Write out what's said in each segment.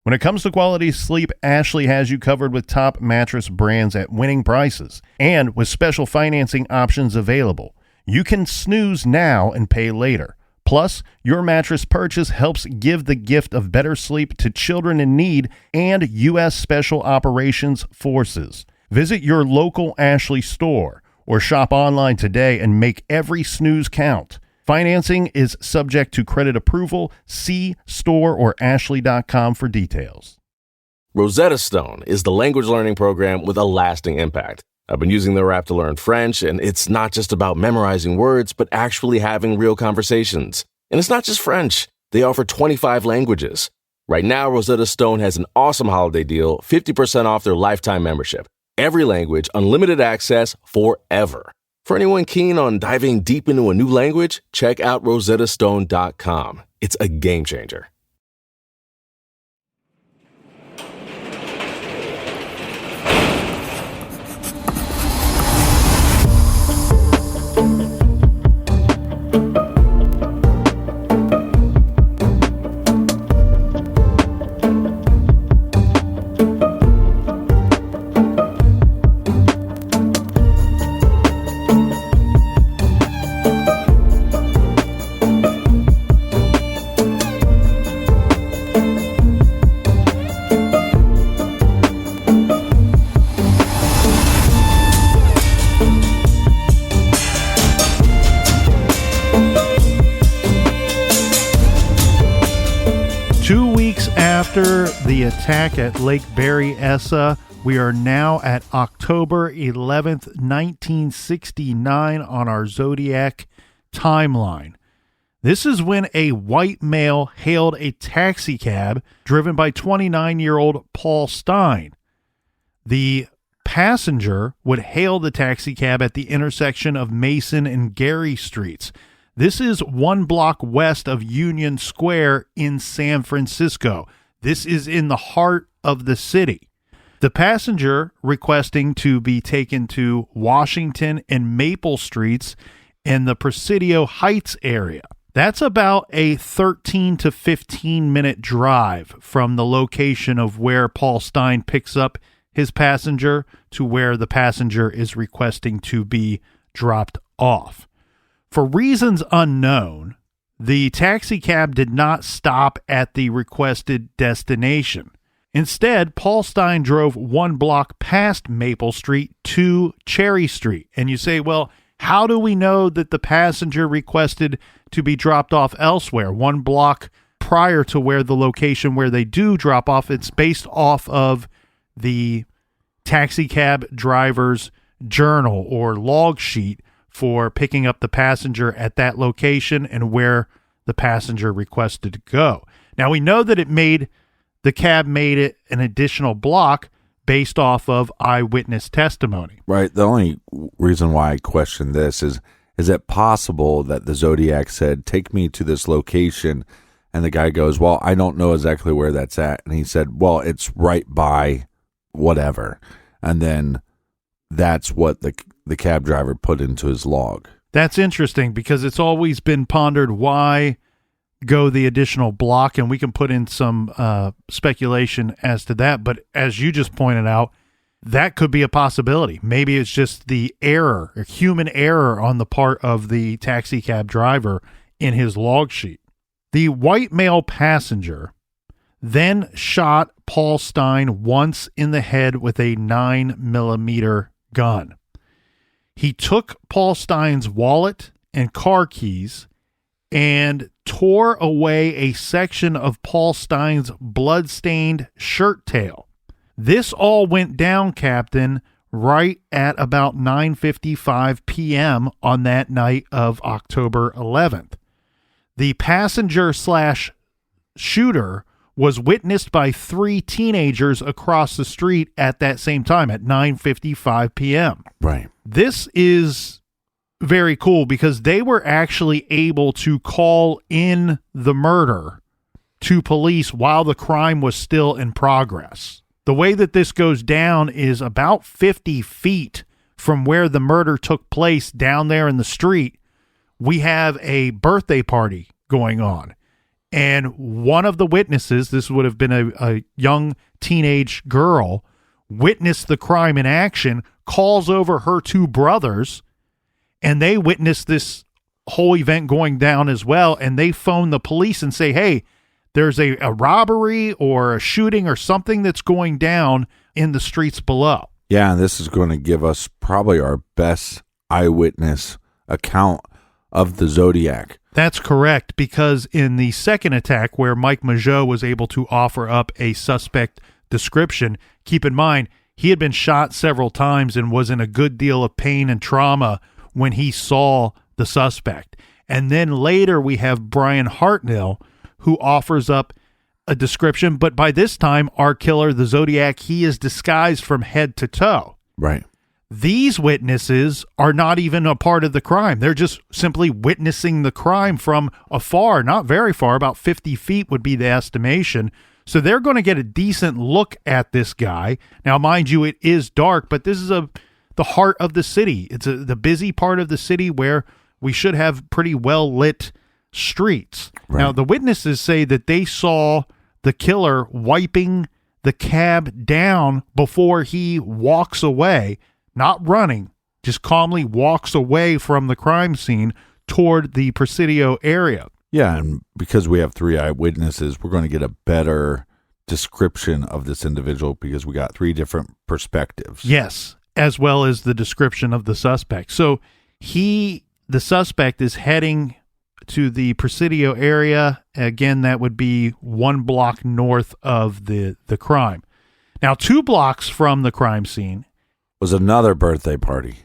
When it comes to quality sleep, Ashley has you covered with top mattress brands at winning prices and with special financing options available. You can snooze now and pay later. Plus, your mattress purchase helps give the gift of better sleep to children in need and U.S. Special Operations Forces. Visit your local Ashley store or shop online today and make every snooze count. Financing is subject to credit approval. See store or ashley.com for details. Rosetta Stone is the language learning program with a lasting impact. I've been using their app to learn French, and it's not just about memorizing words, but actually having real conversations. And it's not just French. They offer 25 languages. Right now, Rosetta Stone has an awesome holiday deal, 50% off their lifetime membership. Every language, unlimited access forever. For anyone keen on diving deep into a new language, check out rosettastone.com. It's a game changer. After the attack at Lake Berryessa, we are now at October 11th, 1969 on our Zodiac timeline. This is when a white male hailed a taxi cab driven by 29-year-old Paul Stein. The passenger would hail the taxi cab at the intersection of Mason and Gary Streets. This is 1 block west of Union Square in San Francisco. This is in the heart of the city. The passenger requesting to be taken to Washington and Maple Streets in the Presidio Heights area. That's about a 13 to 15 minute drive from the location of where Paul Stein picks up his passenger to where the passenger is requesting to be dropped off. For reasons unknown, the taxi cab did not stop at the requested destination. Instead, Paul Stein drove 1 block past Maple Street to Cherry Street. And you say, well, how do we know that the passenger requested to be dropped off elsewhere, 1 block prior to where the location where they do drop off? It's based off of the taxi cab driver's journal or log sheet for picking up the passenger at that location and where the passenger requested to go. Now, we know that the cab made it an additional block based off of eyewitness testimony. Right. The only reason why I question this is it possible that the Zodiac said, take me to this location, and the guy goes, well, I don't know exactly where that's at. And he said, well, it's right by whatever. And then that's what the cab driver put into his log. That's interesting because it's always been pondered why go the additional block, and we can put in some speculation as to that. But as you just pointed out, that could be a possibility. Maybe it's just the error, or human error on the part of the taxi cab driver in his log sheet. The white male passenger then shot Paul Stein once in the head with a 9mm gun. He took Paul Stein's wallet and car keys and tore away a section of Paul Stein's blood-stained shirt tail. This all went down, Captain, right at about 9:55 p.m. on that night of October 11th. The passenger/shooter was witnessed by 3 teenagers across the street at that same time at 9:55 p.m. Right. This is very cool because they were actually able to call in the murder to police while the crime was still in progress. The way that this goes down is about 50 feet from where the murder took place down there in the street. We have a birthday party going on. And one of the witnesses, this would have been a young teenage girl, witnessed the crime in action, calls over her two brothers, and they witnessed this whole event going down as well. And they phone the police and say, hey, there's a robbery or a shooting or something that's going down in the streets below. Yeah, and this is going to give us probably our best eyewitness account of the Zodiac. That's correct, because in the second attack where Mike Mageau was able to offer up a suspect description, keep in mind, he had been shot several times and was in a good deal of pain and trauma when he saw the suspect. And then later we have Brian Hartnell, who offers up a description, but by this time, our killer, the Zodiac, he is disguised from head to toe. Right. These witnesses are not even a part of the crime. They're just simply witnessing the crime from afar, not very far, about 50 feet would be the estimation. So they're going to get a decent look at this guy. Now, mind you, it is dark, but this is the heart of the city. It's the busy part of the city where we should have pretty well lit streets. Right. Now, the witnesses say that they saw the killer wiping the cab down before he walks away, not running, just calmly walks away from the crime scene toward the Presidio area. Yeah, and because we have three eyewitnesses, we're going to get a better description of this individual because we got three different perspectives. Yes, as well as the description of the suspect. So the suspect is heading to the Presidio area. Again, that would be 1 block north of the crime. Now, 2 blocks from the crime scene was another birthday party.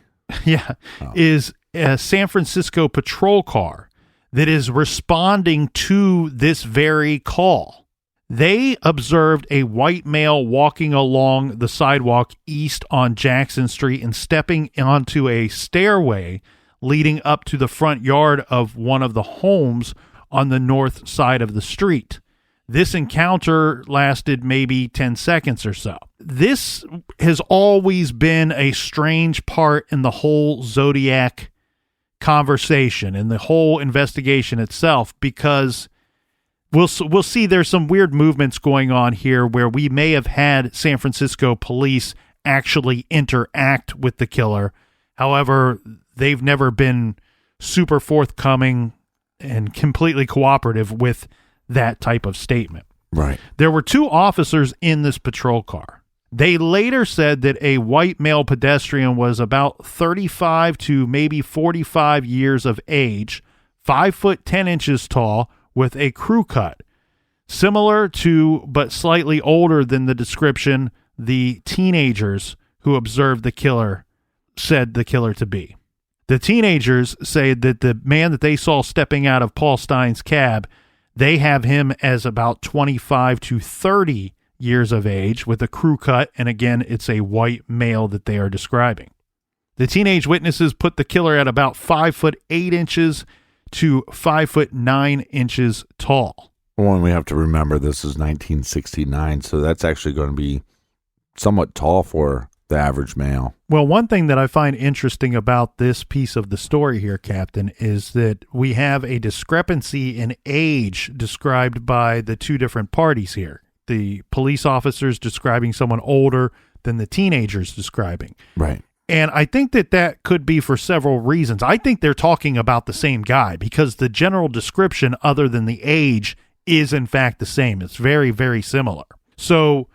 Yeah, is a San Francisco patrol car that is responding to this very call. They observed a white male walking along the sidewalk east on Jackson Street and stepping onto a stairway leading up to the front yard of one of the homes on the north side of the street. This encounter lasted maybe 10 seconds or so. This has always been a strange part in the whole Zodiac conversation and the whole investigation itself, because we'll see there's some weird movements going on here where we may have had San Francisco police actually interact with the killer. However, they've never been super forthcoming and completely cooperative with that type of statement. Right. There were 2 officers in this patrol car. They later said that a white male pedestrian was about 35 to maybe 45 years of age, 5 foot 10 inches tall, with a crew cut, similar to but slightly older than the description the teenagers who observed the killer said the killer to be. The teenagers say that the man that they saw stepping out of Paul Stein's cab, they have him as about 25 to 30 years of age with a crew cut, and again, it's a white male that they are describing. The teenage witnesses put the killer at about 5 foot 8 inches to 5 foot 9 inches tall. Well, and we have to remember this is 1969, so that's actually going to be somewhat tall for the average male. Well, one thing that I find interesting about this piece of the story here, Captain, is that we have a discrepancy in age described by the 2 different parties here. The police officers describing someone older than the teenagers describing. Right. And I think that could be for several reasons. I think they're talking about the same guy because the general description, other than the age, is in fact the same. It's very, very similar. So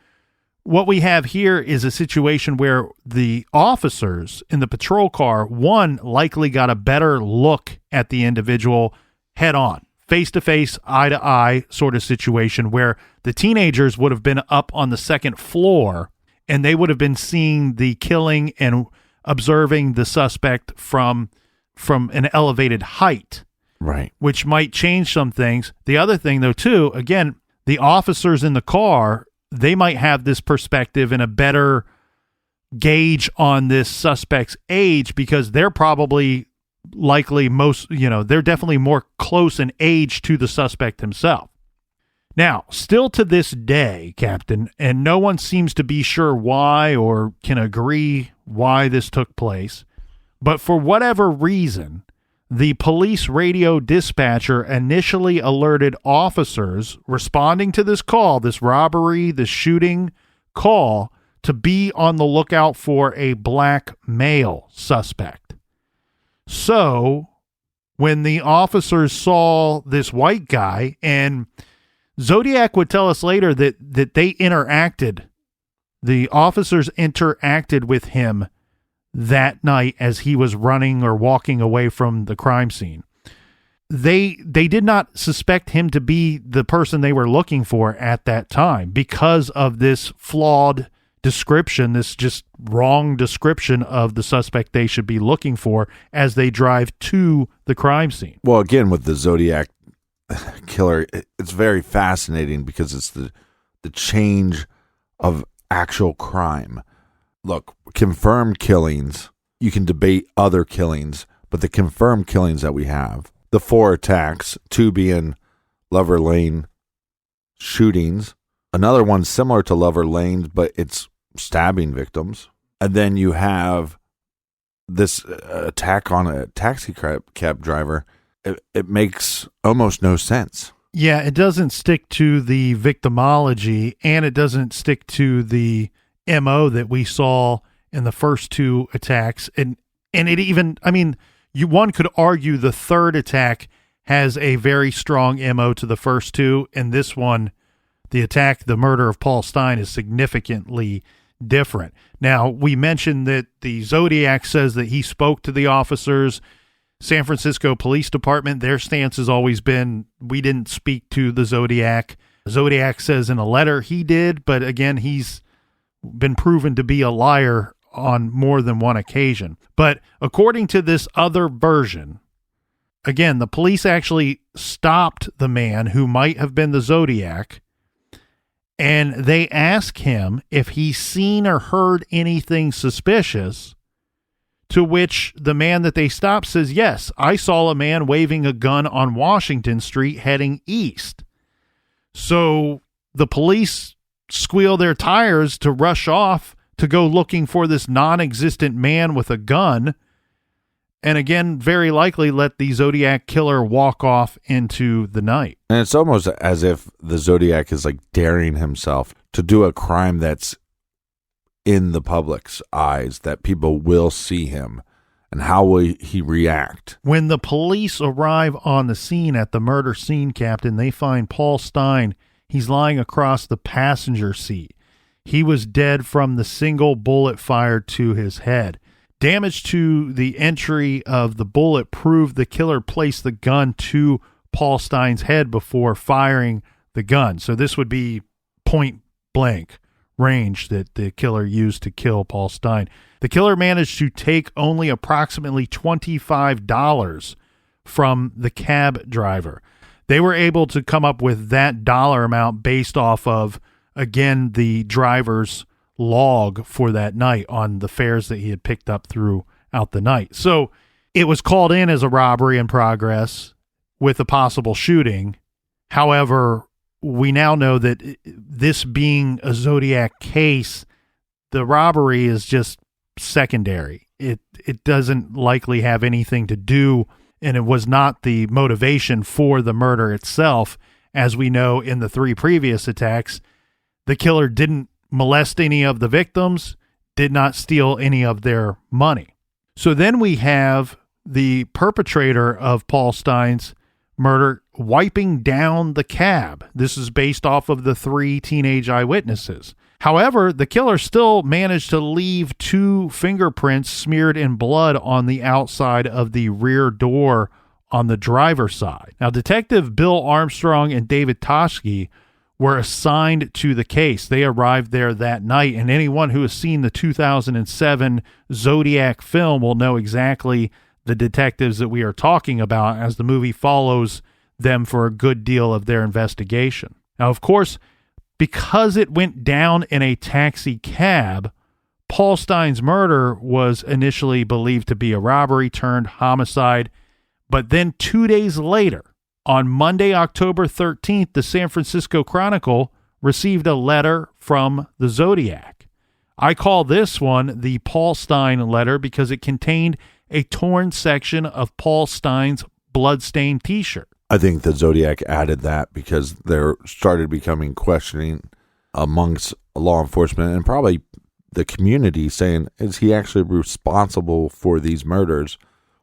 what we have here is a situation where the officers in the patrol car, one, likely got a better look at the individual head on, face to face, eye to eye sort of situation, where the teenagers would have been up on the second floor and they would have been seeing the killing and observing the suspect from an elevated height. Right. Which might change some things. The other thing, though, too, again, the officers in the car, they might have this perspective and a better gauge on this suspect's age because they're probably likely they're definitely more close in age to the suspect himself. Now, still to this day, Captain, and no one seems to be sure why or can agree why this took place, but for whatever reason, the police radio dispatcher initially alerted officers responding to this call, this robbery, this shooting call, to be on the lookout for a black male suspect. So when the officers saw this white guy, and Zodiac would tell us later that they interacted, the officers interacted with him that night as he was running or walking away from the crime scene. They did not suspect him to be the person they were looking for at that time because of this flawed description, this just wrong description of the suspect they should be looking for as they drive to the crime scene. Well, again, with the Zodiac killer, it's very fascinating because it's the change of actual crime. Look, confirmed killings, you can debate other killings, but the confirmed killings that we have, the 4 attacks, 2 being Lover Lane shootings, another one similar to Lover Lane, but it's stabbing victims. And then you have this attack on a taxi cab driver. It makes almost no sense. Yeah, it doesn't stick to the victimology, and it doesn't stick to the MO that we saw in the first 2 attacks. And it even, I mean, one could argue the 3rd attack has a very strong MO to the first 2, and this one, the attack, the murder of Paul Stine, is significantly different. Now, we mentioned that the Zodiac says that he spoke to the officers. San Francisco Police Department, their stance has always been, we didn't speak to the Zodiac. Zodiac says in a letter he did, but again, he's been proven to be a liar on more than one occasion. But according to this other version, again, the police actually stopped the man who might have been the Zodiac, and they ask him if he's seen or heard anything suspicious, to which the man that they stopped says, yes, I saw a man waving a gun on Washington Street heading east. So the police squeal their tires to rush off to go looking for this non-existent man with a gun, and again, very likely let the Zodiac killer walk off into the night. And it's almost as if the Zodiac is like daring himself to do a crime that's in the public's eyes, that people will see him, and how will he react? When the police arrive on the scene at the murder scene, Captain, they find Paul Stine. He's lying across the passenger seat. He was dead from the single bullet fired to his head. Damage to the entry of the bullet proved the killer placed the gun to Paul Stine's head before firing the gun. So this would be point blank range that the killer used to kill Paul Stine. The killer managed to take only approximately $25 from the cab driver. They were able to come up with that dollar amount based off of, again, the driver's log for that night on the fares that he had picked up throughout the night. So it was called in as a robbery in progress with a possible shooting. However, we now know that this being a Zodiac case, the robbery is just secondary. It doesn't likely have anything to do, and it was not the motivation for the murder itself. As we know in the 3 previous attacks, the killer didn't molest any of the victims, did not steal any of their money. So then we have the perpetrator of Paul Stine's murder wiping down the cab. This is based off of the 3 teenage eyewitnesses. However, the killer still managed to leave 2 fingerprints smeared in blood on the outside of the rear door on the driver's side. Now, Detective Bill Armstrong and David Toshke were assigned to the case. They arrived there that night, and anyone who has seen the 2007 Zodiac film will know exactly the detectives that we are talking about, as the movie follows them for a good deal of their investigation. Now, of course, because it went down in a taxi cab, Paul Stine's murder was initially believed to be a robbery turned homicide. But then 2 days later, on Monday, October 13th, the San Francisco Chronicle received a letter from the Zodiac. I call this one the Paul Stine letter because it contained a torn section of Paul Stein's bloodstained T-shirt. I think the Zodiac added that because there started becoming questioning amongst law enforcement and probably the community saying, is he actually responsible for these murders,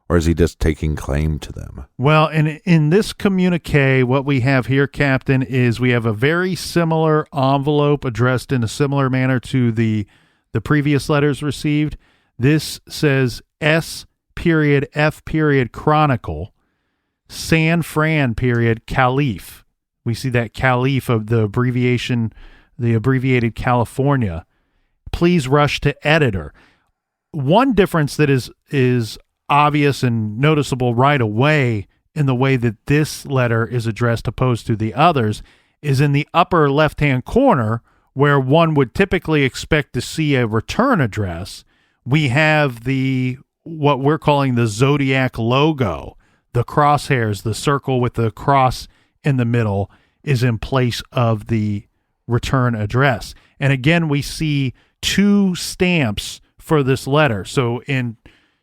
or is he just taking claim to them? Well, and in this communique, what we have here, Captain, is we have a very similar envelope addressed in a similar manner to the previous letters received. This says S.F. Chronicle, San Fran Calif. We see that Calif of the abbreviated California. Please rush to editor. One difference that is obvious and noticeable right away in the way that this letter is addressed opposed to the others is in the upper left-hand corner where one would typically expect to see a return address. We have what we're calling the Zodiac logo. The crosshairs, the circle with the cross in the middle, is in place of the return address. And again, we see 2 stamps for this letter. So in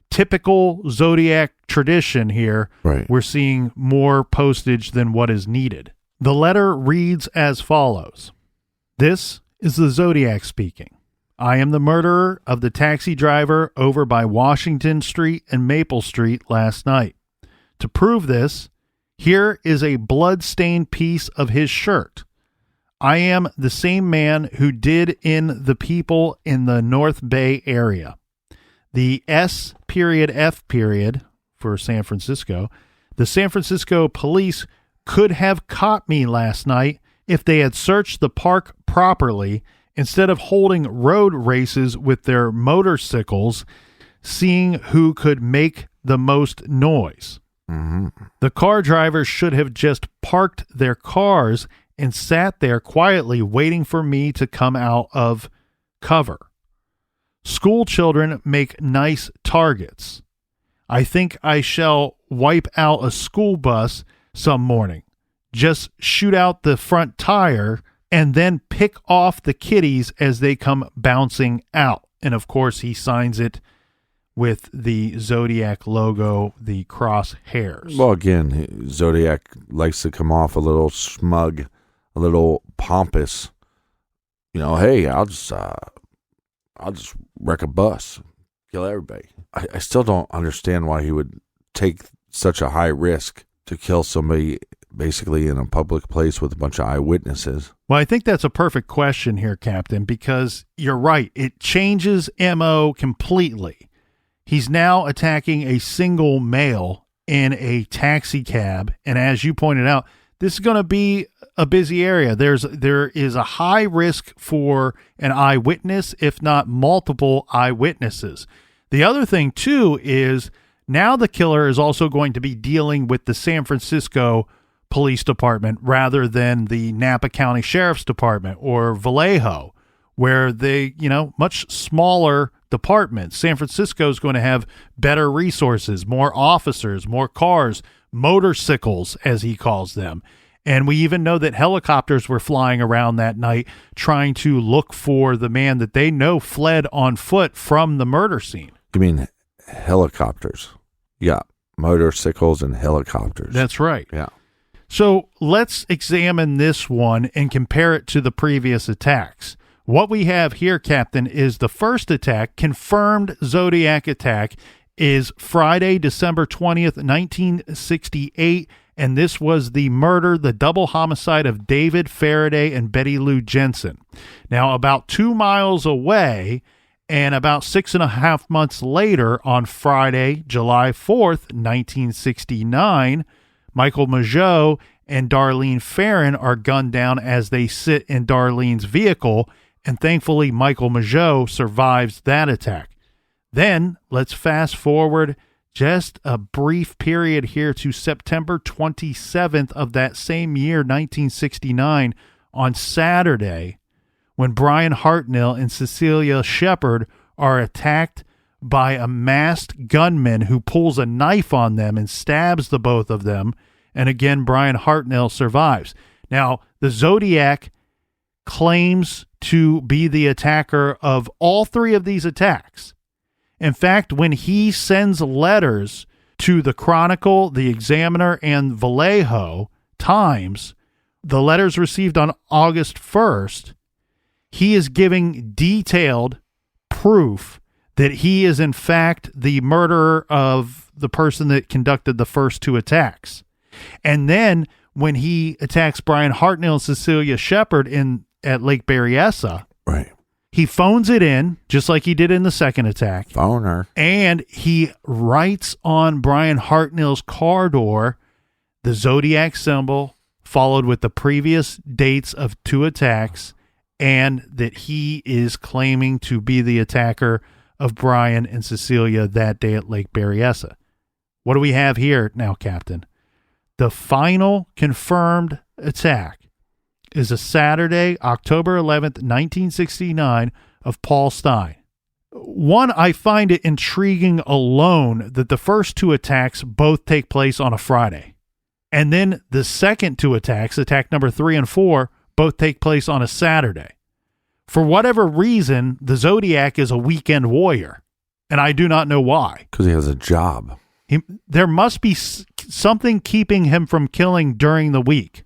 typical Zodiac tradition here, right, we're seeing more postage than what is needed. The letter reads as follows. This is the Zodiac speaking. I am the murderer of the taxi driver over by Washington Street and Maple Street last night. To prove this, here is a blood-stained piece of his shirt. I am the same man who did in the people in the North Bay area. The S.F. for San Francisco, the San Francisco police could have caught me last night if they had searched the park properly instead of holding road races with their motorcycles, seeing who could make the most noise. Mm-hmm. The car drivers should have just parked their cars and sat there quietly waiting for me to come out of cover. School children make nice targets. I think I shall wipe out a school bus some morning. Just shoot out the front tire and then pick off the kiddies as they come bouncing out. And of course, he signs it with the Zodiac logo, the crosshairs. Well, again, Zodiac likes to come off a little smug, a little pompous. You know, hey, I'll just wreck a bus, kill everybody. I still don't understand why he would take such a high risk to kill somebody basically in a public place with a bunch of eyewitnesses. Well, I think that's a perfect question here, Captain, because you're right. It changes MO completely. He's now attacking a single male in a taxi cab. And as you pointed out, this is going to be a busy area. There is a high risk for an eyewitness, if not multiple eyewitnesses. The other thing, too, is now the killer is also going to be dealing with the San Francisco Police Department rather than the Napa County Sheriff's Department or Vallejo, where they, much smaller departments. San Francisco is going to have better resources, more officers, more cars, motorcycles, as he calls them. And we even know that helicopters were flying around that night trying to look for the man that they know fled on foot from the murder scene. You mean helicopters? Yeah, motorcycles and helicopters. That's right. Yeah. So let's examine this one and compare it to the previous attacks. What we have here, Captain, is the first attack, confirmed Zodiac attack, is Friday, December 20th, 1968, and this was the murder, the double homicide of David Faraday and Betty Lou Jensen. Now, about 2 miles away and about 6.5 months later, on Friday, July 4th, 1969, Michael Mageau and Darlene Farron are gunned down as they sit in Darlene's vehicle, and thankfully Michael Mageau survives that attack. Then, let's fast forward just a brief period here to September 27th of that same year, 1969, on Saturday, when Brian Hartnell and Cecilia Shepard are attacked by a masked gunman who pulls a knife on them and stabs the both of them. And again, Brian Hartnell survives. Now, the Zodiac claims to be the attacker of all three of these attacks. In fact, when he sends letters to the Chronicle, the Examiner, and Vallejo Times, the letters received on August 1st, he is giving detailed proof that he is in fact the murderer of the person that conducted the first two attacks. And then when he attacks Brian Hartnell and Cecilia Shepard at Lake Berryessa, right, he phones it in just like he did in the second attack. Phoner. And he writes on Brian Hartnell's car door the Zodiac symbol, followed with the previous dates of two attacks, and that he is claiming to be the attacker of Brian and Cecilia that day at Lake Berryessa. What do we have here now, Captain? The final confirmed attack is a Saturday, October 11th, 1969, of Paul Stine. One, I find it intriguing alone that the first two attacks both take place on a Friday. And then the second two attacks, attack number 3 and 4, both take place on a Saturday. For whatever reason, the Zodiac is a weekend warrior, and I do not know why. Because he has a job. There must be something keeping him from killing during the week.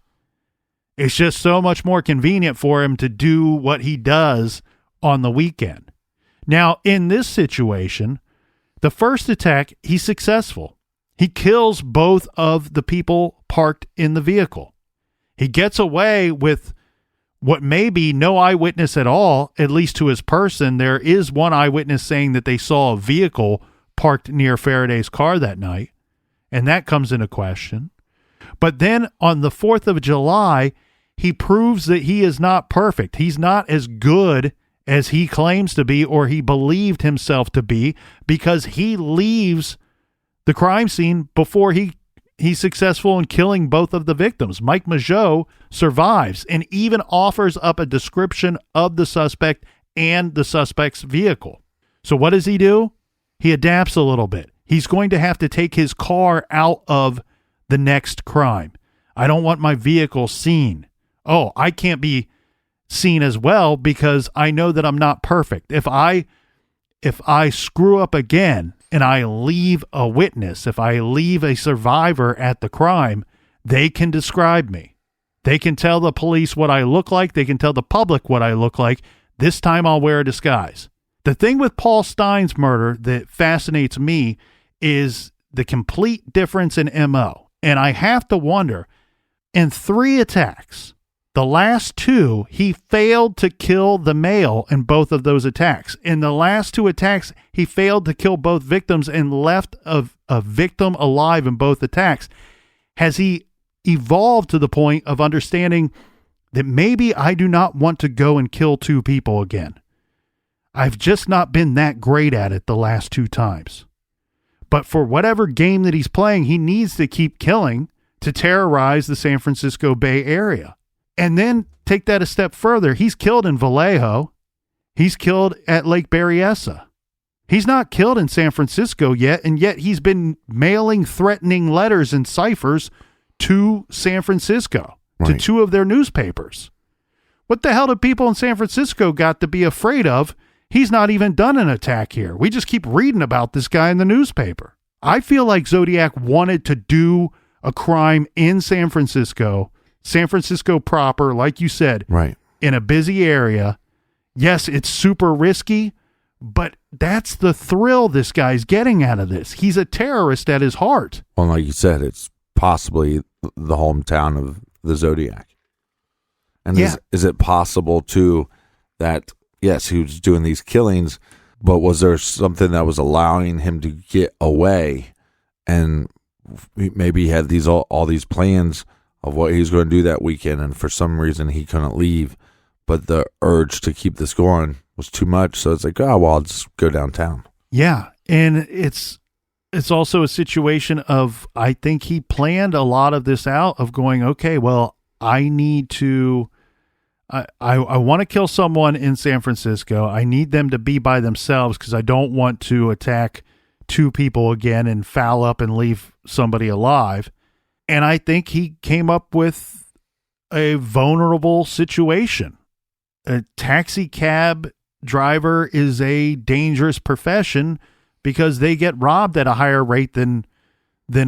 It's just so much more convenient for him to do what he does on the weekend. Now, in this situation, the first attack, he's successful. He kills both of the people parked in the vehicle. He gets away with what may be no eyewitness at all, at least to his person. There is one eyewitness saying that they saw a vehicle parked near Faraday's car that night, and that comes into question. But then on the 4th of July, he proves that he is not perfect. He's not as good as he claims to be or he believed himself to be, because he leaves the crime scene before he's successful in killing both of the victims. Mike Mageau survives and even offers up a description of the suspect and the suspect's vehicle. So what does he do? He adapts a little bit. He's going to have to take his car out of the next crime. I don't want my vehicle seen. Oh, I can't be seen as well because I know that I'm not perfect. If I screw up again and I leave a witness, if I leave a survivor at the crime, they can describe me. They can tell the police what I look like. They can tell the public what I look like. This time I'll wear a disguise. The thing with Paul Stine's murder that fascinates me is the complete difference in MO. And I have to wonder, in 3 attacks, the last 2, he failed to kill the male in both of those attacks. In the last 2 attacks, he failed to kill both victims and left a victim alive in both attacks. Has he evolved to the point of understanding that maybe I do not want to go and kill 2 people again? I've just not been that great at it the last 2 times. But for whatever game that he's playing, he needs to keep killing to terrorize the San Francisco Bay Area. And then take that a step further. He's killed in Vallejo. He's killed at Lake Berryessa. He's not killed in San Francisco yet, and yet he's been mailing threatening letters and ciphers to San Francisco, to 2 of their newspapers. What the hell do people in San Francisco got to be afraid of? He's not even done an attack here. We just keep reading about this guy in the newspaper. I feel like Zodiac wanted to do a crime in San Francisco proper, like you said, right, in a busy area. Yes, it's super risky, but that's the thrill this guy's getting out of this. He's a terrorist at his heart. Well, like you said, it's possibly the hometown of the Zodiac. And is it possible, too, that, yes, he was doing these killings, but was there something that was allowing him to get away? And maybe he had all these plans of what he was going to do that weekend, and for some reason he couldn't leave, but the urge to keep this going was too much, so it's like, oh, well, I'll just go downtown. Yeah, and it's also a situation of, I think he planned a lot of this out of going, okay, well, I need to, I want to kill someone in San Francisco. I need them to be by themselves because I don't want to attack 2 people again and foul up and leave somebody alive. And I think he came up with a vulnerable situation. A taxi cab driver is a dangerous profession because they get robbed at a higher rate than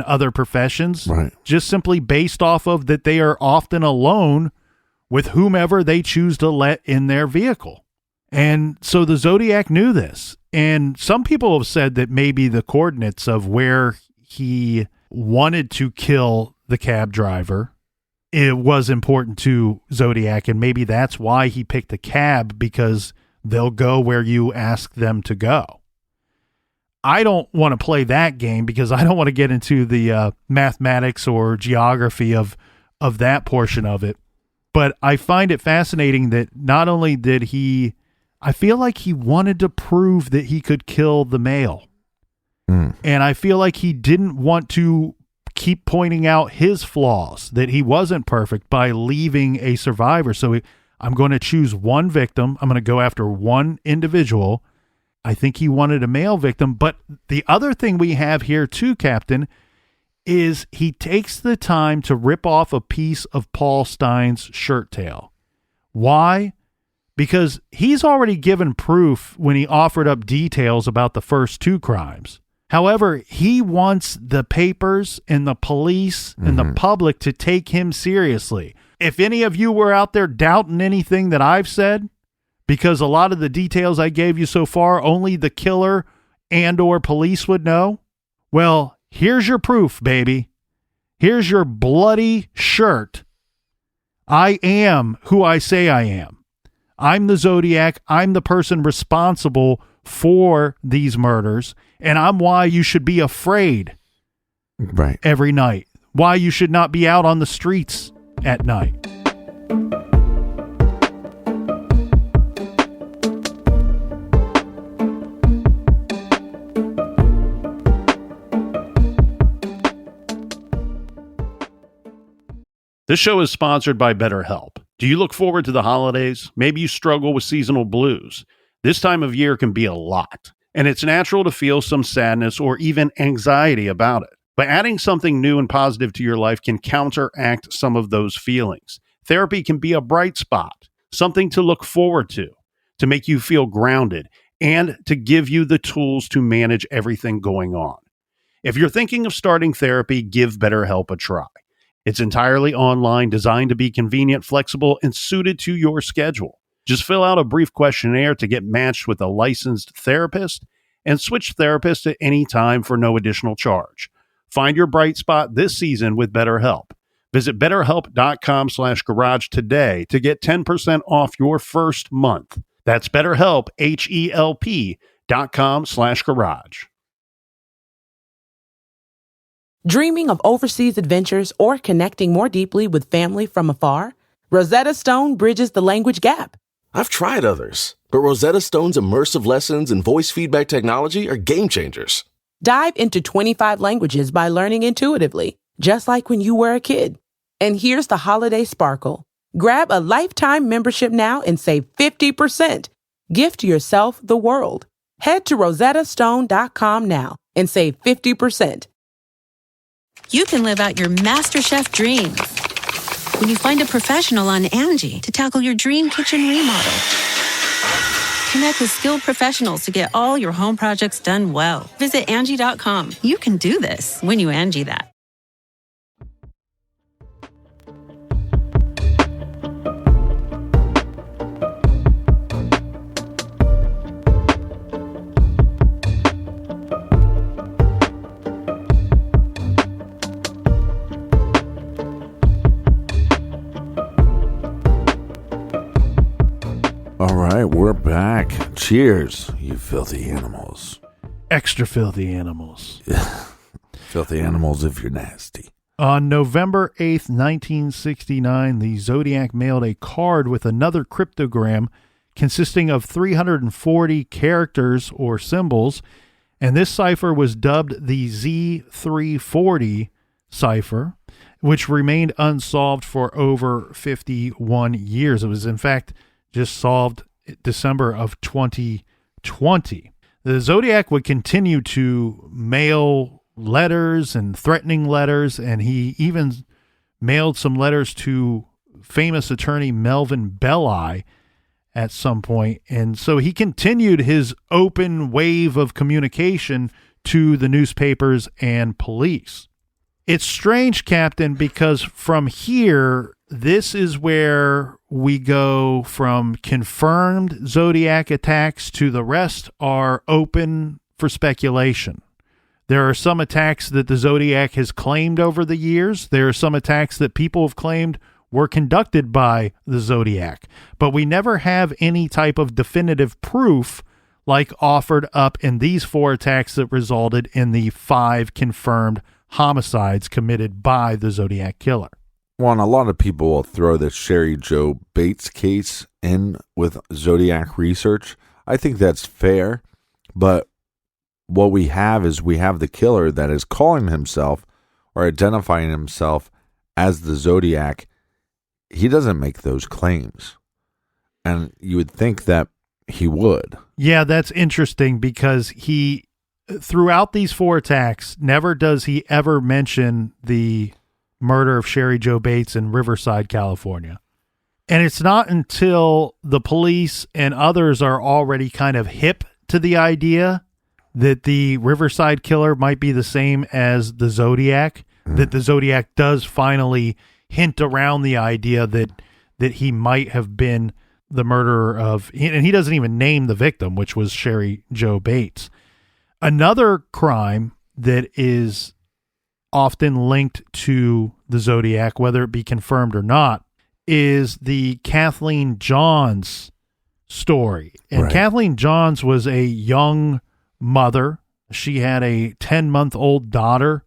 other professions, right? Just simply based off of that they are often alone with whomever they choose to let in their vehicle. And so the Zodiac knew this. And some people have said that maybe the coordinates of where he wanted to kill the cab driver, it was important to Zodiac, and maybe that's why he picked a cab, because they'll go where you ask them to go. I don't want to play that game because I don't want to get into the mathematics or geography of that portion of it. But I find it fascinating that not only did he, I feel like he wanted to prove that he could kill the male. And I feel like he didn't want to keep pointing out his flaws, that he wasn't perfect, by leaving a survivor. So I'm going to choose one victim. I'm going to go after one individual. I think he wanted a male victim. But the other thing we have here too, Captain, is he takes the time to rip off a piece of Paul Stein's shirt tail. Why? Because he's already given proof when he offered up details about the first two crimes. However, he wants the papers and the police and the public to take him seriously. If any of you were out there doubting anything that I've said, because a lot of the details I gave you so far, only the killer and or police would know, well, here's your proof, baby. Here's your bloody shirt. I am who I say I am. I'm the Zodiac. I'm the person responsible for these murders, and I'm why you should be afraid every night. Why you should not be out on the streets at night. This show is sponsored by BetterHelp. Do you look forward to the holidays? Maybe you struggle with seasonal blues. This time of year can be a lot, and it's natural to feel some sadness or even anxiety about it. But adding something new and positive to your life can counteract some of those feelings. Therapy can be a bright spot, something to look forward to make you feel grounded, and to give you the tools to manage everything going on. If you're thinking of starting therapy, give BetterHelp a try. It's entirely online, designed to be convenient, flexible, and suited to your schedule. Just fill out a brief questionnaire to get matched with a licensed therapist and switch therapists at any time for no additional charge. Find your bright spot this season with BetterHelp. Visit BetterHelp.com/garage today to get 10% off your first month. That's BetterHelp, HELP.com/garage. Dreaming of overseas adventures or connecting more deeply with family from afar? Rosetta Stone bridges the language gap. I've tried others, but Rosetta Stone's immersive lessons and voice feedback technology are game changers. Dive into 25 languages by learning intuitively, just like when you were a kid. And here's the holiday sparkle. Grab a lifetime membership now and save 50%. Gift yourself the world. Head to rosettastone.com now and save 50%. You can live out your MasterChef dreams when you find a professional on Angie to tackle your dream kitchen remodel. Connect with skilled professionals to get all your home projects done well. Visit Angie.com. You can do this when you Angie that. All right, we're back. Cheers, you filthy animals. Extra filthy animals. Filthy animals if you're nasty. On November 8th, 1969, the Zodiac mailed a card with another cryptogram consisting of 340 characters or symbols, and this cipher was dubbed the Z340 cipher, which remained unsolved for over 51 years. It was, in fact, just solved December of 2020. The Zodiac would continue to mail letters and threatening letters, and he even mailed some letters to famous attorney Melvin Belli at some point. And so he continued his open wave of communication to the newspapers and police. It's strange, Captain, because from here, this is where we go from confirmed Zodiac attacks to the rest are open for speculation. There are some attacks that the Zodiac has claimed over the years. There are some attacks that people have claimed were conducted by the Zodiac. But we never have any type of definitive proof like offered up in these 4 attacks that resulted in the 5 confirmed homicides committed by the Zodiac killer. Well, and a lot of people will throw the Sherry Joe Bates case in with Zodiac research. I think that's fair, but what we have is we have the killer that is calling himself or identifying himself as the Zodiac. He doesn't make those claims, and you would think that he would. Yeah, that's interesting because he, throughout these 4 attacks, never does he ever mention the murder of Sherry Joe Bates in Riverside, California. And it's not until the police and others are already kind of hip to the idea that the Riverside killer might be the same as the Zodiac, that the Zodiac does finally hint around the idea that he might have been the murderer of, and he doesn't even name the victim, which was Sherry Joe Bates. Another crime that is often linked to the Zodiac, whether it be confirmed or not, is the Kathleen Johns story. And Right. Kathleen Johns was a young mother. She had a 10-month-old daughter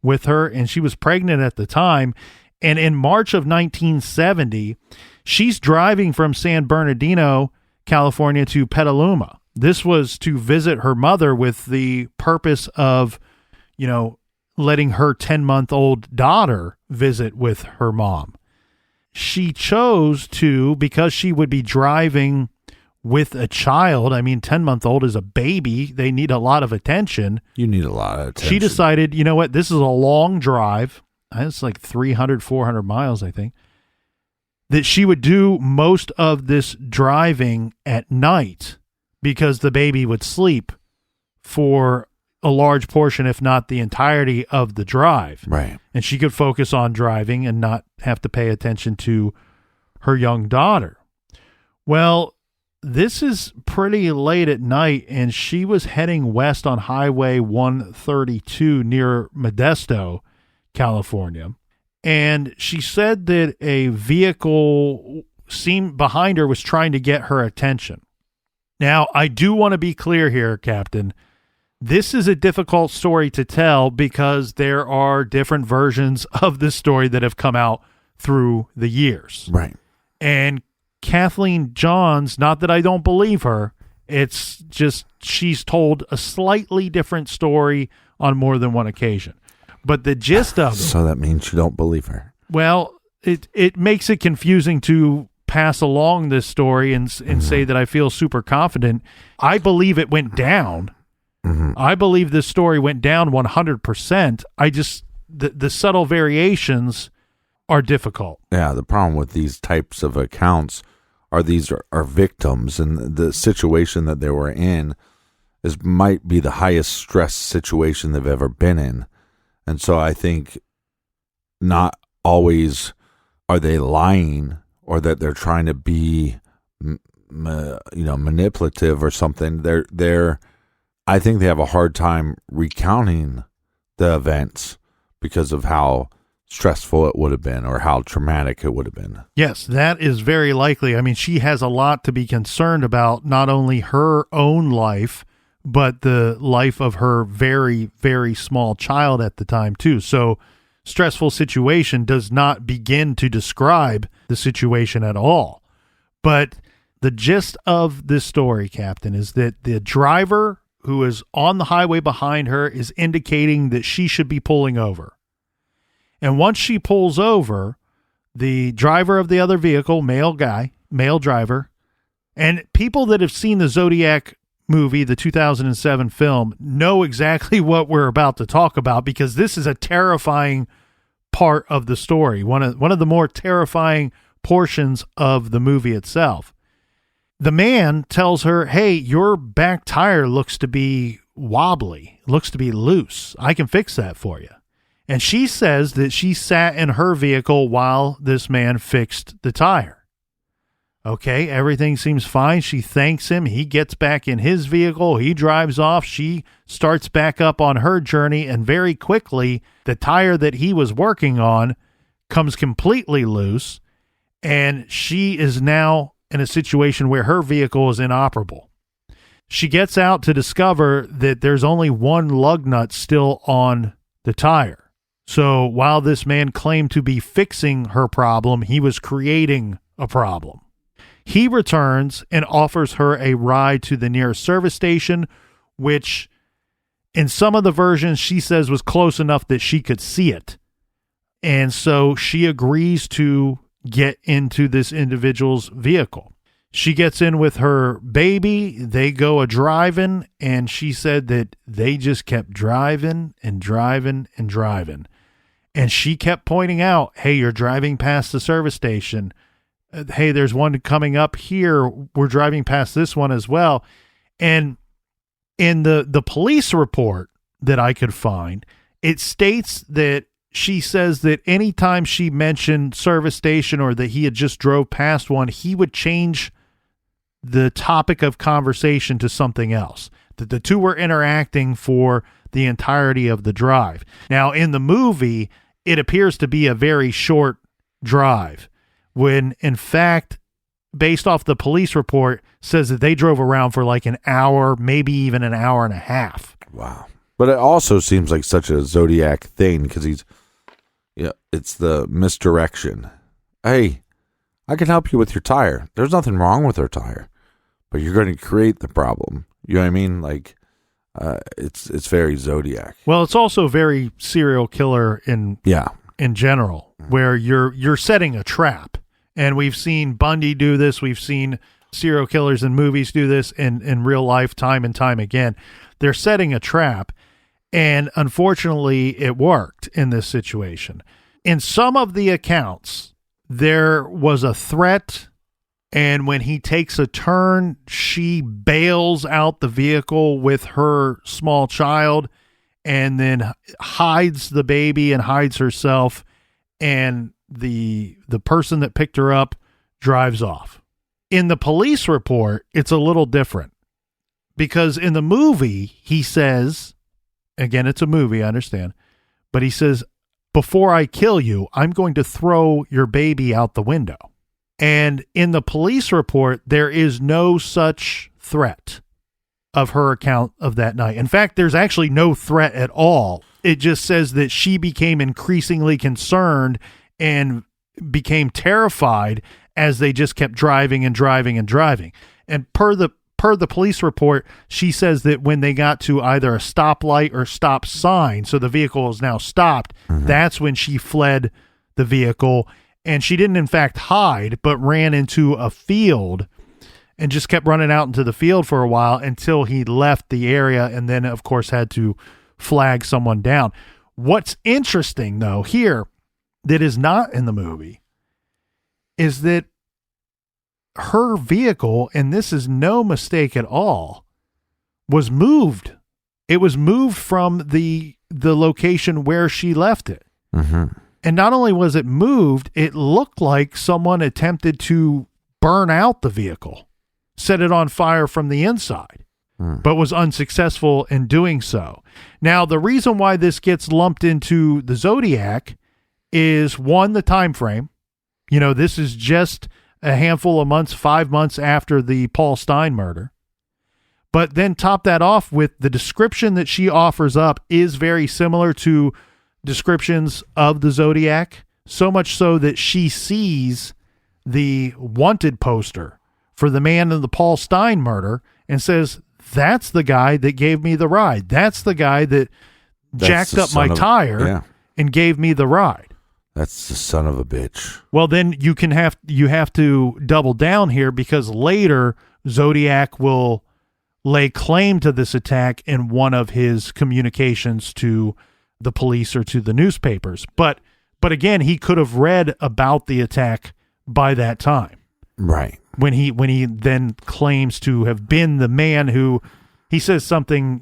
with her, and she was pregnant at the time. And in March of 1970, she's driving from San Bernardino, California to Petaluma. This was to visit her mother with the purpose of, letting her 10-month-old daughter visit with her mom. She chose to, because she would be driving with a child. I mean, 10-month-old is a baby. They need a lot of attention. You need a lot of attention. She decided, you know what, this is a long drive. It's like 300, 400 miles, I think. That she would do most of this driving at night because the baby would sleep for a large portion, if not the entirety of the drive. Right. And she could focus on driving and not have to pay attention to her young daughter. Well, this is pretty late at night, and she was heading west on Highway 132 near Modesto, California. And she said that a vehicle behind her was trying to get her attention. Now, I do want to be clear here, Captain. This is a difficult story to tell because there are different versions of this story that have come out through the years. Right. And Kathleen Johns, not that I don't believe her, it's just she's told a slightly different story on more than one occasion. But the gist of it... So that means you don't believe her. Well, it makes it confusing to pass along this story and say that I feel super confident. I believe it went down. Mm-hmm. I believe this story went down 100%. I just... The subtle variations are difficult. Yeah, the problem with these types of accounts are these are victims, and the situation that they were in might be the highest stress situation they've ever been in. And so I think not always are they lying or that they're trying to be manipulative or something. I think they have a hard time recounting the events because of how stressful it would have been or how traumatic it would have been. Yes, that is very likely. I mean, she has a lot to be concerned about, not only her own life, but the life of her very, very small child at the time, too. So stressful situation does not begin to describe the situation at all. But the gist of this story, Captain, is that the driver who is on the highway behind her is indicating that she should be pulling over. And once she pulls over, the driver of the other vehicle, male driver, and people that have seen the Zodiac movie, the 2007 film, know exactly what we're about to talk about because this is a terrifying part of the story, one of the more terrifying portions of the movie itself. The man tells her, hey, your back tire looks to be wobbly, looks to be loose. I can fix that for you. And she says that she sat in her vehicle while this man fixed the tire. Okay, everything seems fine. She thanks him. He gets back in his vehicle. He drives off. She starts back up on her journey, and very quickly, the tire that he was working on comes completely loose, and she is now in a situation where her vehicle is inoperable. She gets out to discover that there's only one lug nut still on the tire. So while this man claimed to be fixing her problem, he was creating a problem. He returns and offers her a ride to the nearest service station, which in some of the versions she says was close enough that she could see it. And so she agrees to get into this individual's vehicle. She gets in with her baby. They go a-driving, and she said that they just kept driving and driving and driving. And she kept pointing out, hey, you're driving past the service station. Hey, there's one coming up here. We're driving past this one as well. And in the police report that I could find, it states that she says that anytime she mentioned service station or that he had just drove past one, he would change the topic of conversation to something else, that the two were interacting for the entirety of the drive. Now, in the movie, it appears to be a very short drive, when in fact, based off the police report, says that they drove around for like an hour, maybe even an hour and a half. Wow. But it also seems like such a Zodiac thing, because it's the misdirection. Hey, I can help you with your tire. There's nothing wrong with her tire, but you're going to create the problem. You know what I mean? Like, it's very Zodiac. Well, it's also very serial killer in general, where you're setting a trap. And we've seen Bundy do this. We've seen serial killers in movies do this in real life time and time again. They're setting a trap. And unfortunately, it worked in this situation. In some of the accounts, there was a threat, and when he takes a turn, she bails out the vehicle with her small child and then hides the baby and hides herself, and the person that picked her up drives off. In the police report, it's a little different, because in the movie, he says, again, it's a movie, I understand, but he says, before I kill you, I'm going to throw your baby out the window. And in the police report, there is no such threat of her account of that night. In fact, there's actually no threat at all. It just says that she became increasingly concerned and became terrified as they just kept driving and driving and driving. And per the police report, she says that when they got to either a stoplight or stop sign, so the vehicle is now stopped, that's when she fled the vehicle. And she didn't, in fact, hide, but ran into a field and just kept running out into the field for a while until he left the area, and then, of course, had to flag someone down. What's interesting, though, here that is not in the movie is that her vehicle, and this is no mistake at all, was moved. It was moved from the location where she left it. Mm-hmm. And not only was it moved, it looked like someone attempted to burn out the vehicle, set it on fire from the inside, but was unsuccessful in doing so. Now, the reason why this gets lumped into the Zodiac is, one, the time frame. You know, this is just a handful of months, 5 months after the Paul Stine murder. But then top that off with the description that she offers up is very similar to descriptions of the Zodiac, so much so that she sees the wanted poster for the man in the Paul Stine murder and says, that's the guy that gave me the ride. That's the guy that jacked up my tire and gave me the ride. That's the son of a bitch. Well, then you have to double down here, because later Zodiac will lay claim to this attack in one of his communications to the police or to the newspapers. But again, he could have read about the attack by that time. Right. When he then claims to have been the man who, he says something,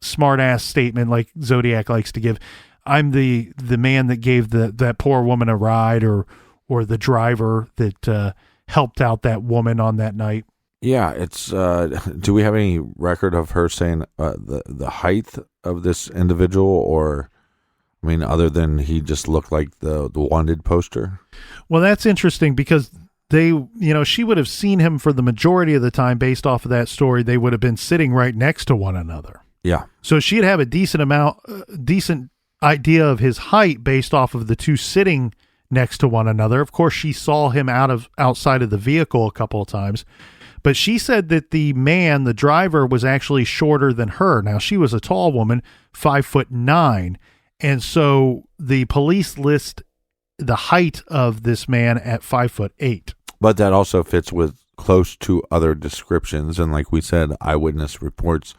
smart ass statement like Zodiac likes to give. I'm the man that gave that poor woman a ride, or the driver that helped out that woman on that night. Yeah, it's. Do we have any record of her saying the height of this individual, or, I mean, other than he just looked like the wanted poster? Well, that's interesting because she would have seen him for the majority of the time based off of that story. They would have been sitting right next to one another. Yeah. So she'd have a decent idea of his height based off of the two sitting next to one another. Of course, she saw him outside of the vehicle a couple of times, but she said that the driver, was actually shorter than her. Now, she was a tall woman, 5'9", and so the police list the height of this man at 5'8". But that also fits with close to other descriptions, and like we said, eyewitness reports,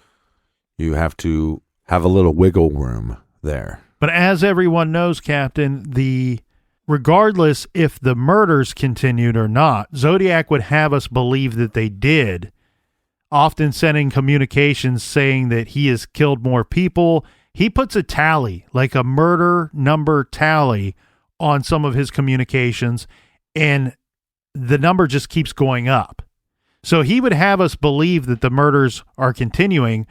you have to have a little wiggle room there. But as everyone knows, Captain, regardless if the murders continued or not, Zodiac would have us believe that they did, often sending communications saying that he has killed more people. He puts a tally, like a murder number tally, on some of his communications, and the number just keeps going up. So he would have us believe that the murders are continuing.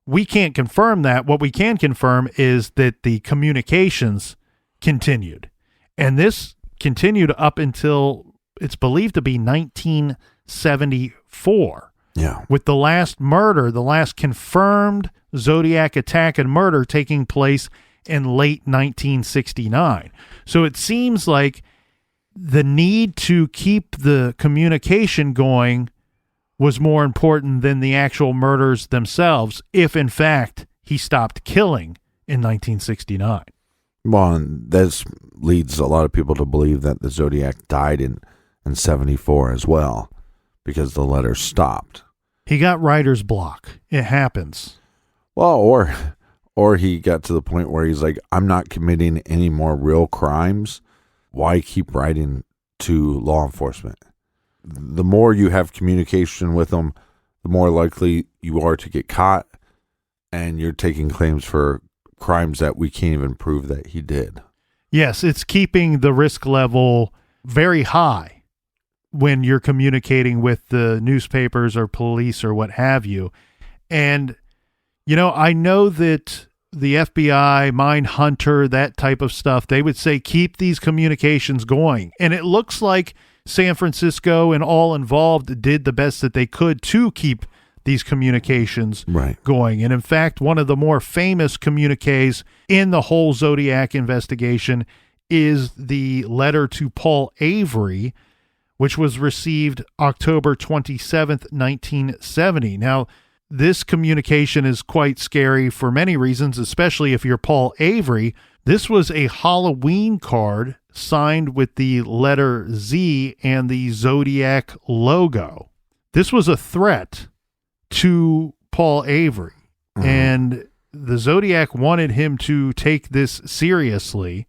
We can't confirm that. What we can confirm is that the communications continued. And this continued up until it's believed to be 1974. Yeah. With the last murder, the last confirmed Zodiac attack and murder taking place in late 1969. So it seems like the need to keep the communication going was more important than the actual murders themselves, if in fact he stopped killing in 1969. Well, and this leads a lot of people to believe that the Zodiac died in 74 as well, because the letters stopped. He got writer's block. It happens. Well, or he got to the point where he's like, I'm not committing any more real crimes. Why keep writing to law enforcement? The more you have communication with them, the more likely you are to get caught, and you're taking claims for crimes that we can't even prove that he did. Yes, it's keeping the risk level very high when you're communicating with the newspapers or police or what have you. And, I know that the FBI, Mindhunter, that type of stuff, they would say keep these communications going. And it looks like San Francisco and all involved did the best that they could to keep these communications going. And in fact, one of the more famous communiques in the whole Zodiac investigation is the letter to Paul Avery, which was received October 27th, 1970. Now, this communication is quite scary for many reasons, especially if you're Paul Avery. This was a Halloween card signed with the letter Z and the Zodiac logo. This was a threat to Paul Avery, and the Zodiac wanted him to take this seriously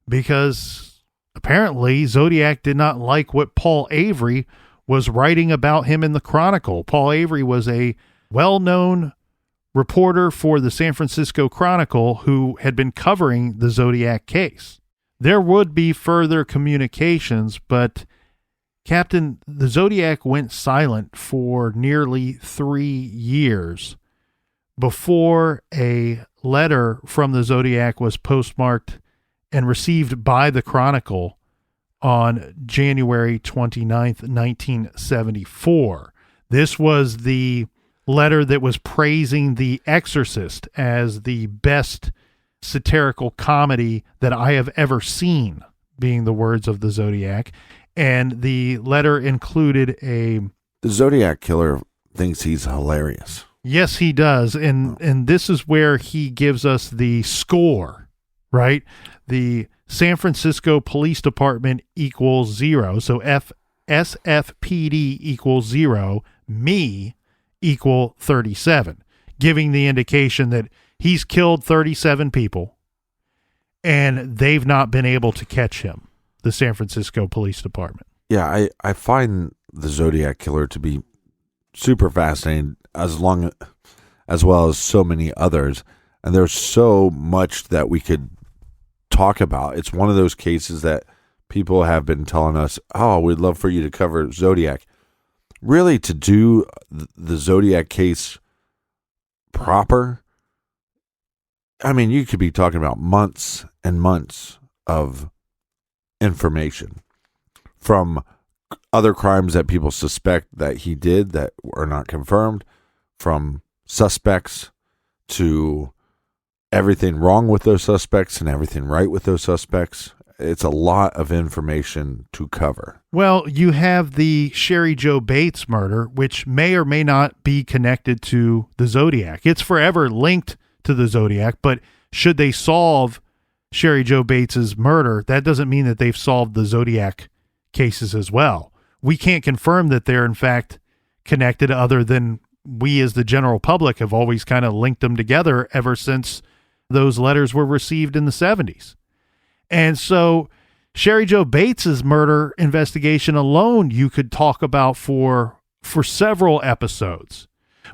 because apparently Zodiac did not like what Paul Avery was writing about him in the Chronicle. Paul Avery was a well-known reporter for the San Francisco Chronicle who had been covering the Zodiac case. There would be further communications, but Captain, the Zodiac went silent for nearly 3 years before a letter from the Zodiac was postmarked and received by the Chronicle on January 29th, 1974. This was the letter that was praising The Exorcist as the best satirical comedy that I have ever seen, being the words of the Zodiac. And the letter included the Zodiac killer thinks he's hilarious. Yes, he does. And this is where he gives us the score, right? The San Francisco Police Department equals 0. So SFPD equals 0. Me equal 37, giving the indication that he's killed 37 people and they've not been able to catch him, the San Francisco Police Department. Yeah, I find the Zodiac Killer to be super fascinating, as well as so many others. And there's so much that we could talk about. It's one of those cases that people have been telling us, oh, we'd love for you to cover Zodiac. Really, to do the Zodiac case proper, I mean, you could be talking about months and months of information from other crimes that people suspect that he did that are not confirmed, from suspects to everything wrong with those suspects and everything right with those suspects. It's a lot of information to cover. Well, you have the Sherry Jo Bates murder, which may or may not be connected to the Zodiac. It's forever linked to the Zodiac, but should they solve Sherry Jo Bates's murder, that doesn't mean that they've solved the Zodiac cases as well. We can't confirm that they're in fact connected, other than we as the general public have always kind of linked them together ever since those letters were received in the 70s. And so Sherry Jo Bates's murder investigation alone you could talk about for several episodes.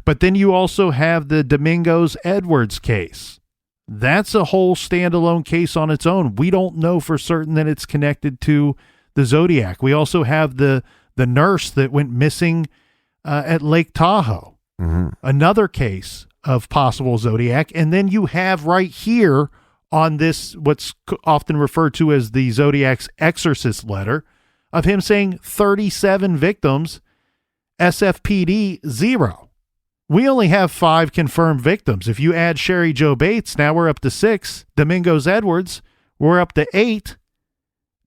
But then you also have the Domingos Edwards case. That's a whole standalone case on its own. We don't know for certain that it's connected to the Zodiac. We also have the nurse that went missing at Lake Tahoe. Mm-hmm. Another case of possible Zodiac. And then you have right here on this, what's often referred to as the Zodiac's exorcist letter, of him saying 37 victims, SFPD 0. We only have 5 confirmed victims. If you add Sherry Jo Bates, now we're up to 6. Domingos Edwards, we're up to 8.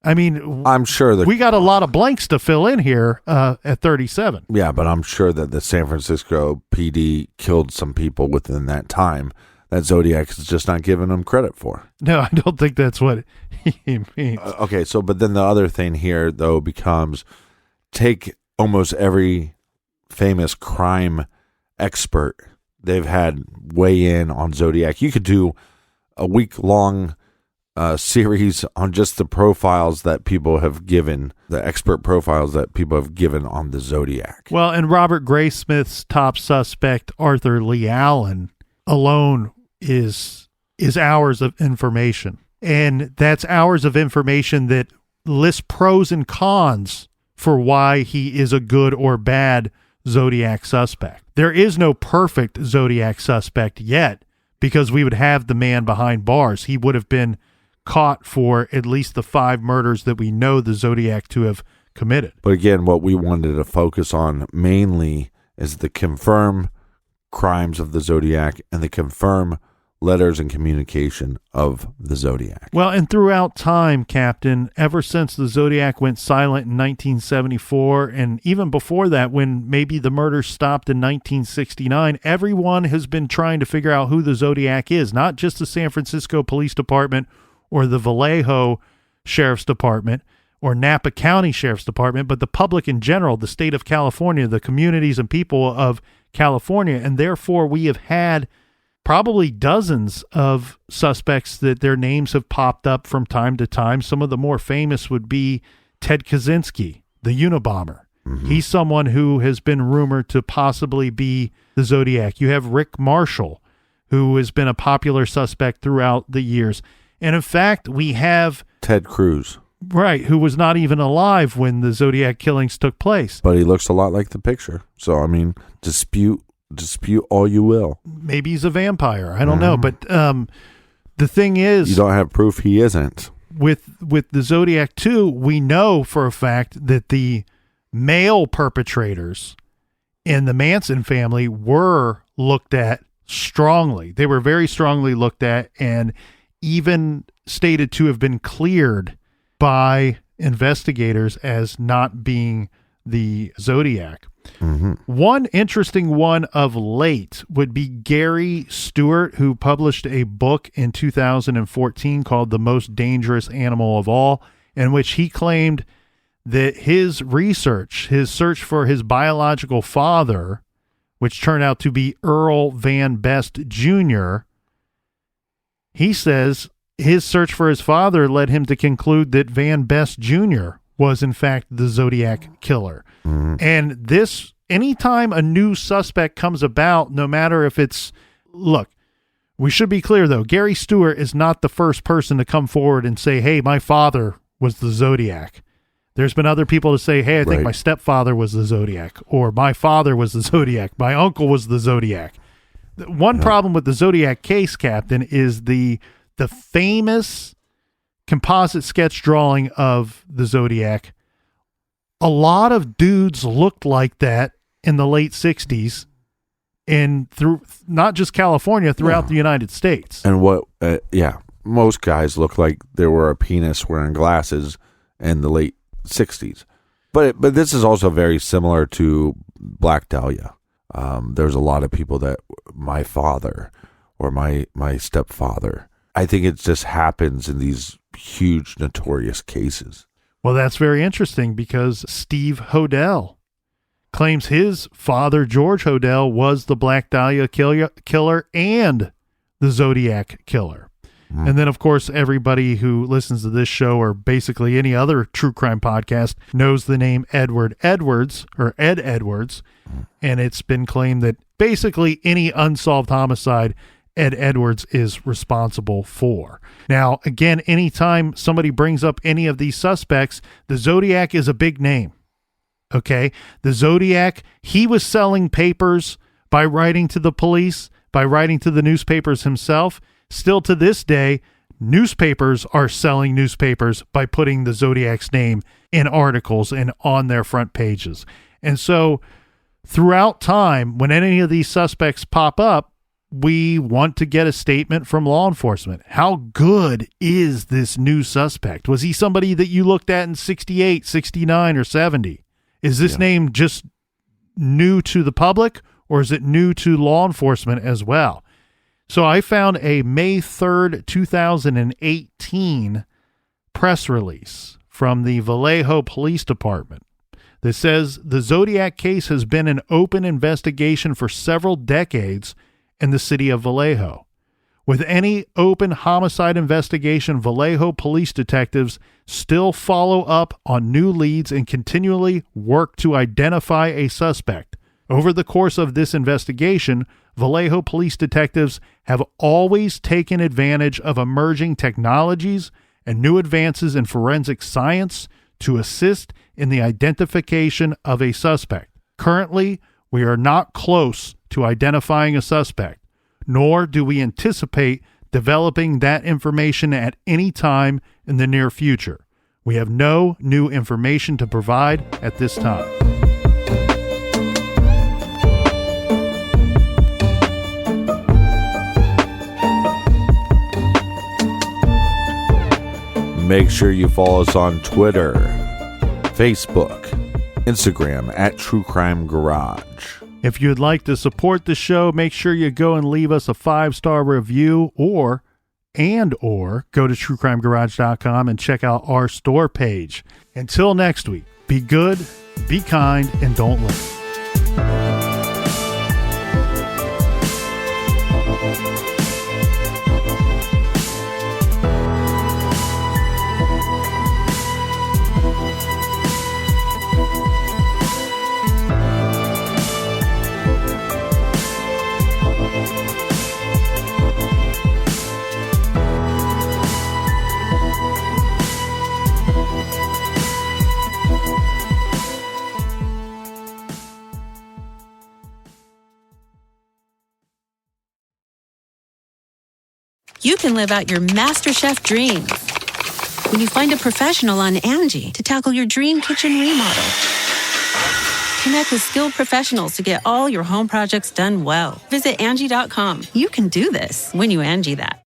I mean, I'm sure that we got a lot of blanks to fill in here at 37. Yeah, but I'm sure that the San Francisco PD killed some people within that time that Zodiac is just not giving them credit for. No, I don't think that's what he means. Okay, so but then the other thing here, though, becomes take almost every famous crime expert they've had weigh in on Zodiac. You could do a week-long series on just the profiles that people have given, the expert profiles that people have given on the Zodiac. Well, and Robert Graysmith's top suspect, Arthur Lee Allen, alone is hours of information. And that's hours of information that lists pros and cons for why he is a good or bad Zodiac suspect. There is no perfect Zodiac suspect yet, because we would have the man behind bars. He would have been caught for at least the 5 murders that we know the Zodiac to have committed. But again, what we wanted to focus on mainly is the confirmed crimes of the Zodiac and the confirmed letters and communication of the Zodiac. Well, and throughout time, Captain, ever since the Zodiac went silent in 1974, and even before that, when maybe the murders stopped in 1969, everyone has been trying to figure out who the Zodiac is, not just the San Francisco Police Department or the Vallejo Sheriff's Department or Napa County Sheriff's Department, but the public in general, the state of California, the communities and people of California. And therefore, we have had probably dozens of suspects that their names have popped up from time to time. Some of the more famous would be Ted Kaczynski, the Unabomber. Mm-hmm. He's someone who has been rumored to possibly be the Zodiac. You have Rick Marshall, who has been a popular suspect throughout the years. And in fact, we have Ted Cruz. Right, who was not even alive when the Zodiac killings took place. But he looks a lot like the picture. So, I mean, dispute all you will. Maybe he's a vampire. I don't know. But the thing is, you don't have proof he isn't. With the Zodiac 2, we know for a fact that the male perpetrators in the Manson family were looked at strongly. They were very strongly looked at and even stated to have been cleared by investigators as not being the Zodiac. Mm-hmm. One interesting one of late would be Gary Stewart, who published a book in 2014 called The Most Dangerous Animal of All, in which he claimed that his research, his search for his biological father, which turned out to be Earl Van Best Jr., he says his search for his father led him to conclude that Van Best Jr. was in fact the Zodiac killer. And this, anytime a new suspect comes about, no matter if it's, look, we should be clear though, Gary Stewart is not the first person to come forward and say, hey, my father was the Zodiac. There's been other people to say, hey, I think my stepfather was the Zodiac, or my father was the Zodiac, my uncle was the Zodiac. One problem with the Zodiac case, Captain, is the famous composite sketch drawing of the Zodiac. A lot of dudes looked like that in the late 60s and through not just California, throughout the United States. And most guys look like they were a penis wearing glasses in the late 60s. But this is also very similar to Black Dahlia. There's a lot of people that my father or my stepfather. I think it just happens in these huge notorious cases. Well, that's very interesting because Steve Hodel claims his father, George Hodel, was the Black Dahlia killer and the Zodiac killer. And then, of course, everybody who listens to this show or basically any other true crime podcast knows the name Ed Edwards. And it's been claimed that basically any unsolved homicide, Ed Edwards is responsible for. Now, again, anytime somebody brings up any of these suspects, the Zodiac is a big name. Okay? The Zodiac, he was selling papers by writing to the police, by writing to the newspapers himself. Still to this day, newspapers are selling newspapers by putting the Zodiac's name in articles and on their front pages. And so throughout time, when any of these suspects pop up, we want to get a statement from law enforcement. How good is this new suspect? Was he somebody that you looked at in 68, 69, or 70? Is this name just new to the public, or is it new to law enforcement as well? So I found a May 3rd, 2018 press release from the Vallejo Police Department that says the Zodiac case has been an open investigation for several decades in the city of Vallejo. With any open homicide investigation, Vallejo police detectives still follow up on new leads and continually work to identify a suspect. Over the course of this investigation, Vallejo police detectives have always taken advantage of emerging technologies and new advances in forensic science to assist in the identification of a suspect. Currently, we are not close to identifying a suspect, nor do we anticipate developing that information at any time in the near future. We have no new information to provide at this time. Make sure you follow us on Twitter, Facebook, Instagram at True Crime Garage. If you'd like to support the show, make sure you go and leave us a 5-star review or go to truecrimegarage.com and check out our store page. Until next week, be good, be kind, and don't limit. You can live out your MasterChef dreams when you find a professional on Angie to tackle your dream kitchen remodel. Connect with skilled professionals to get all your home projects done well. Visit Angie.com. You can do this when you Angie that.